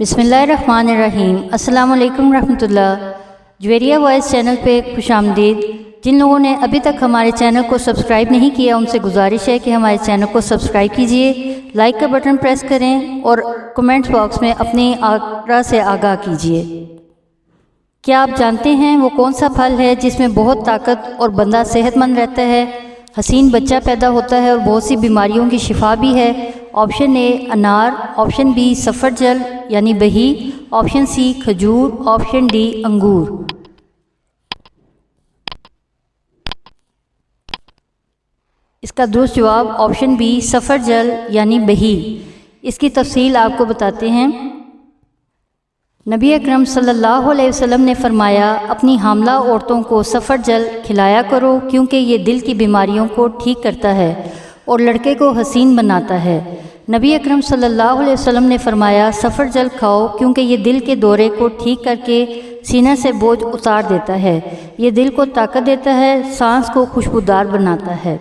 बिस्मिल्लाहिर्रहमानिर्रहीम। अस्सलाम वालेकुम रहमतुल्लाह। ज्वेरिया वॉइस चैनल पे खुश आमदीद। जिन लोगों ने अभी तक हमारे चैनल को सब्सक्राइब नहीं किया उनसे गुजारिश है कि हमारे चैनल को सब्सक्राइब कीजिए, लाइक का बटन प्रेस करें और कमेंट्स बॉक्स में अपनी आरा से आगाह कीजिए। क्या आप जानते हैं वो कौन सा फल है जिसमें बहुत ताकत और बंदा सेहतमंद रहता है, हसीन बच्चा पैदा होता है और बहुत सी बीमारियों की शिफा भी है? ऑप्शन ए अनार, ऑप्शन बी सफरजल यानी बही, ऑप्शन सी खजूर, ऑप्शन डी अंगूर। इसका दुरुस्त जवाब ऑप्शन बी सफरजल यानी बही। इसकी तफसील आपको बताते हैं। नबी अकरम सल्लल्लाहु अलैहि वसल्लम ने फरमाया, अपनी हामला औरतों को सफरजल खिलाया करो क्योंकि ये दिल की बीमारियों को ठीक करता है और लड़के को हसीन बनाता है। नबी अकरम सल्लल्लाहु अलैहि वसल्लम ने फरमाया, सफरजल खाओ क्योंकि ये दिल के दौरे को ठीक करके सीने से बोझ उतार देता है, ये दिल को ताकत देता है, सांस को खुशबूदार बनाता है।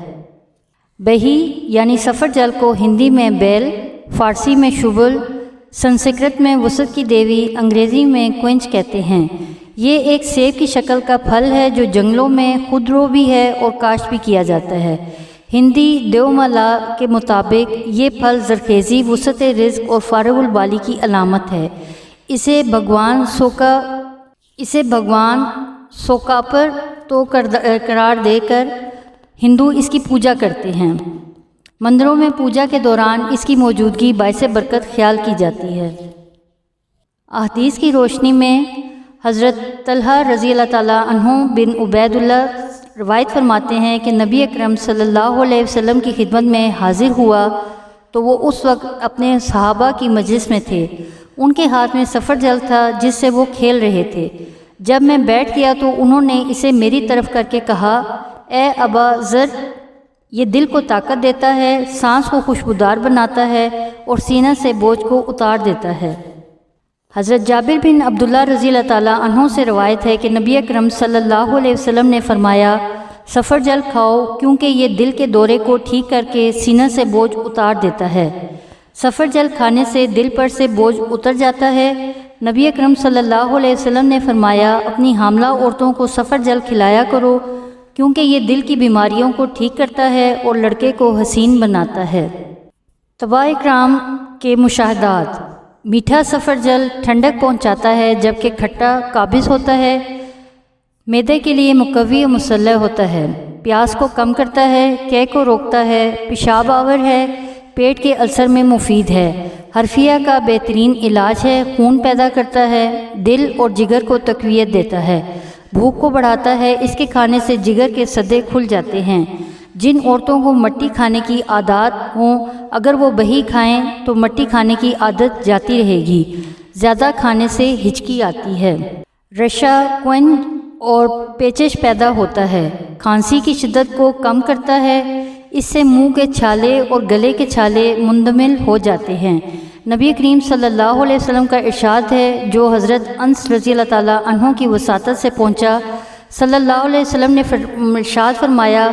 बही यानी सफरजल को हिंदी में बेल, फ़ारसी में शुबल, संस्कृत में वसत की देवी, अंग्रेज़ी में क्विंच कहते हैं। ये एक सेब की शक्ल का फल है जो जंगलों में खुदरो भी है और काश्त भी किया जाता है। हिंदी देवमाला के मुताबिक ये फल ज़रखेज़ी, वसत रिज़्क़ और फ़ारगुल बाली की अलामत है। इसे भगवान सोकापर तो करार देकर हिंदू इसकी पूजा करते हैं। मंदिरों में पूजा के दौरान इसकी मौजूदगी बाइसे बरकत ख्याल की जाती है। अहदीस की रोशनी में हज़रत तलहा रज़ी अल्लाह ताला अन्हु बिन उबैदुल्लाह रवायत फरमाते हैं कि नबी अकरम सल्लल्लाहु अलैहि वसल्लम की खिदमत में हाजिर हुआ तो वो उस वक्त अपने सहाबा की मजलिस में थे। उनके हाथ में सफरजल था जिससे वो खेल रहे थे। जब मैं बैठ गया तो उन्होंने इसे मेरी तरफ करके कहा, ए अबा ज़र, ये दिल को ताकत देता है, सांस को खुशबूदार बनाता है और सीना से बोझ को उतार देता है। हज़रत जाबिर बिन अब्दुल्लाह रज़ी अल्लाह ताला अन्हु से रवायत है कि नबी अकरम सल्लल्लाहु अलैहि वसल्लम ने फरमाया, सफरजल खाओ क्योंकि ये दिल के दौरे को ठीक करके सीना से बोझ उतार देता है। सफरजल खाने से दिल पर से बोझ उतर जाता है। नबी अकरम सल्लल्लाहु अलैहि वसल्लम ने फरमाया, अपनी हामला औरतों को सफरजल खिलाया करो क्योंकि ये दिल की बीमारियों को ठीक करता है और लड़के को हसीन बनाता है। तबा इकराम के मुशाहदात। मीठा सफरजल ठंडक पहुंचाता है जबकि खट्टा काबिज़ होता है। मैदे के लिए मुकव्वी मुसल्लह होता है। प्यास को कम करता है, कै को रोकता है, पेशाब आवर है, पेट के अल्सर में मुफीद है, हरफिया का बेहतरीन इलाज है, खून पैदा करता है, दिल और जिगर को तक़वियत देता है, भूख को बढ़ाता है। इसके खाने से जिगर के सदे खुल जाते हैं। जिन औरतों को मट्टी खाने की आदत हो, अगर वो बही खाएं तो मट्टी खाने की आदत जाती रहेगी। ज़्यादा खाने से हिचकी आती है, रशा, क्विंच और पेचिश पैदा होता है, खांसी की शिद्दत को कम करता है। इससे मुंह के छाले और गले के छाले मुंदमिल हो जाते हैं। नबी करीम सल्लल्लाहु अलैहि वसल्लम का इरशाद है, जो हज़रत अनस रज़ी अल्लाह ताला अन्हु की वसातत से पहुँचा, सल्लल्लाहु अलैहि वसल्लम ने इरशाद फरमाया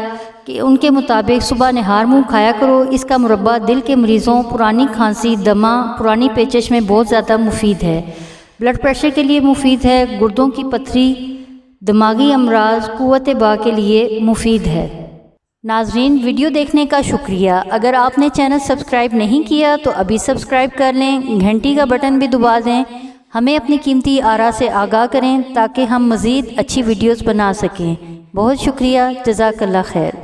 कि उनके मुताबिक सुबह नहार मुँह खाया करो। इसका मुरब्बा दिल के मरीज़ों, पुरानी खांसी, दमा, पुरानी पेचिश में बहुत ज़्यादा मुफीद है। ब्लड प्रेशर के लिए मुफीद है, गुर्दों की पथरी, दिमागी अमराज, कुव्वत बा के लिए मुफीद है। नाज़रीन, वीडियो देखने का शुक्रिया। अगर आपने चैनल सब्सक्राइब नहीं किया तो अभी सब्सक्राइब कर लें, घंटी का बटन भी दबा दें। हमें अपनी कीमती आरा से आगाह करें ताकि हम मज़ीद अच्छी वीडियोज़ बना सकें। बहुत शुक्रिया। जज़ाकल्लाह खैर।